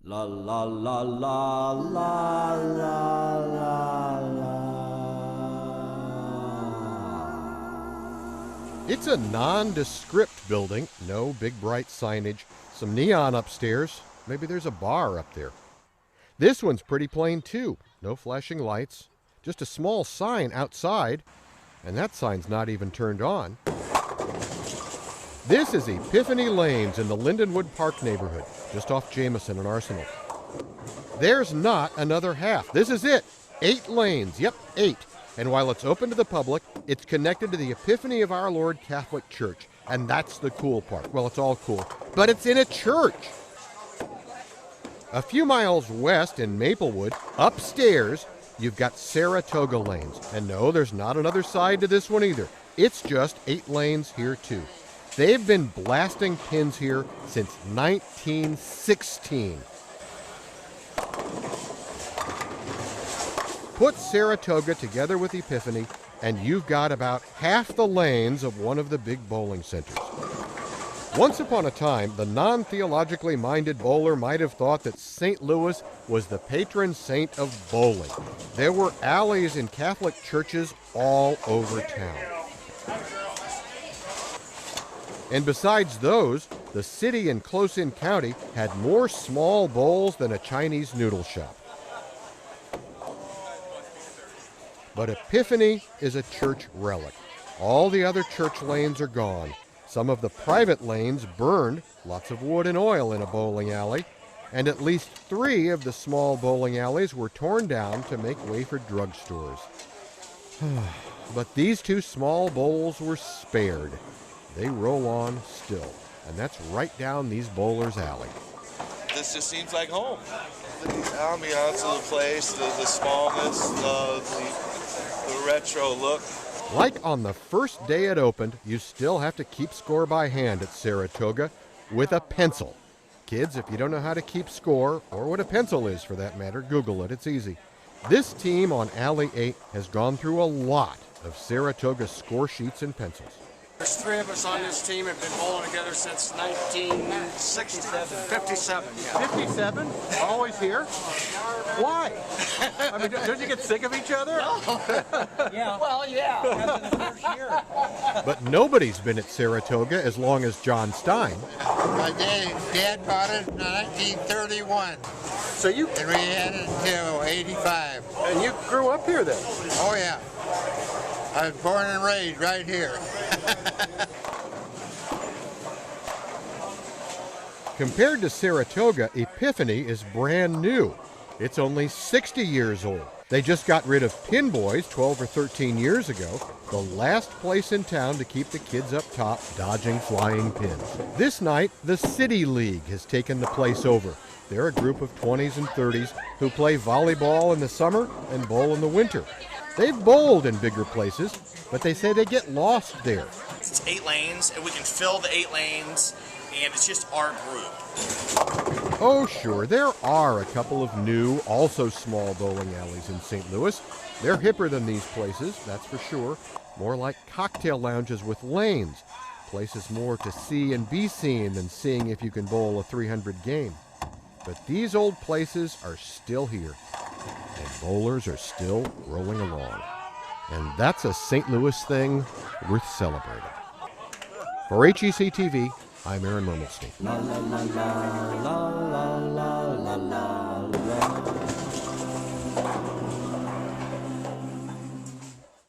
La la la la la la la la. It's a nondescript building, no big bright signage, some neon upstairs, maybe there's a bar up there. This one's pretty plain too, no flashing lights, just a small sign outside, and that sign's not even turned on. This is Epiphany Lanes in the Lindenwood Park neighborhood, just off Jameson and Arsenal. There's not another half. This is it. 8 lanes. Yep, 8. And while it's open to the public, it's connected to the Epiphany of Our Lord Catholic Church. And that's the cool part. Well, it's all cool. But it's in a church. A few miles west in Maplewood, upstairs, you've got Saratoga Lanes. And no, there's not another side to this one either. It's just 8 lanes here too. They've been blasting pins here since 1916. Put Saratoga together with Epiphany, and you've got about half the lanes of one of the big bowling centers. Once upon a time, the non-theologically minded bowler might have thought that St. Louis was the patron saint of bowling. There were alleys in Catholic churches all over town. And besides those, the city and close-in county had more small bowls than a Chinese noodle shop. But Epiphany is a church relic. All the other church lanes are gone. Some of the private lanes burned, lots of wood and oil in a bowling alley, and at least 3 of the small bowling alleys were torn down to make way for drugstores. But these 2 small bowls were spared. They roll on still, and that's right down these bowlers' alley. This just seems like home. The ambiance of the place, the smallness, the retro look. Like on the first day it opened, you still have to keep score by hand at Saratoga with a pencil. Kids, if you don't know how to keep score, or what a pencil is for that matter, Google it, it's easy. This team on Alley 8 has gone through a lot of Saratoga score sheets and pencils. There's 3 of us on this team have been bowling together since 1957. 57? Always here? Why? I mean, don't you get sick of each other? No. Yeah. Well, yeah. After the first year. But nobody's been at Saratoga as long as John Stein. My dad bought it in 1931. So you... And we had it until 85. And you grew up here then? Oh, yeah. I was born and raised right here. Compared to Saratoga, Epiphany is brand new. It's only 60 years old. They just got rid of Pin Boys 12 or 13 years ago, the last place in town to keep the kids up top dodging flying pins. This night, the City League has taken the place over. They're a group of 20s and 30s who play volleyball in the summer and bowl in the winter. They've bowled in bigger places, but they say they get lost there. It's 8 lanes, and we can fill the 8 lanes, and it's just our group. Oh, sure, there are a couple of new, also small bowling alleys in St. Louis. They're hipper than these places, that's for sure. More like cocktail lounges with lanes. Places more to see and be seen than seeing if you can bowl a 300 game. But these old places are still here. And bowlers are still rolling along. And that's a St. Louis thing worth celebrating. For HEC-TV, I'm Aaron Mermelstein. La la la la la la la.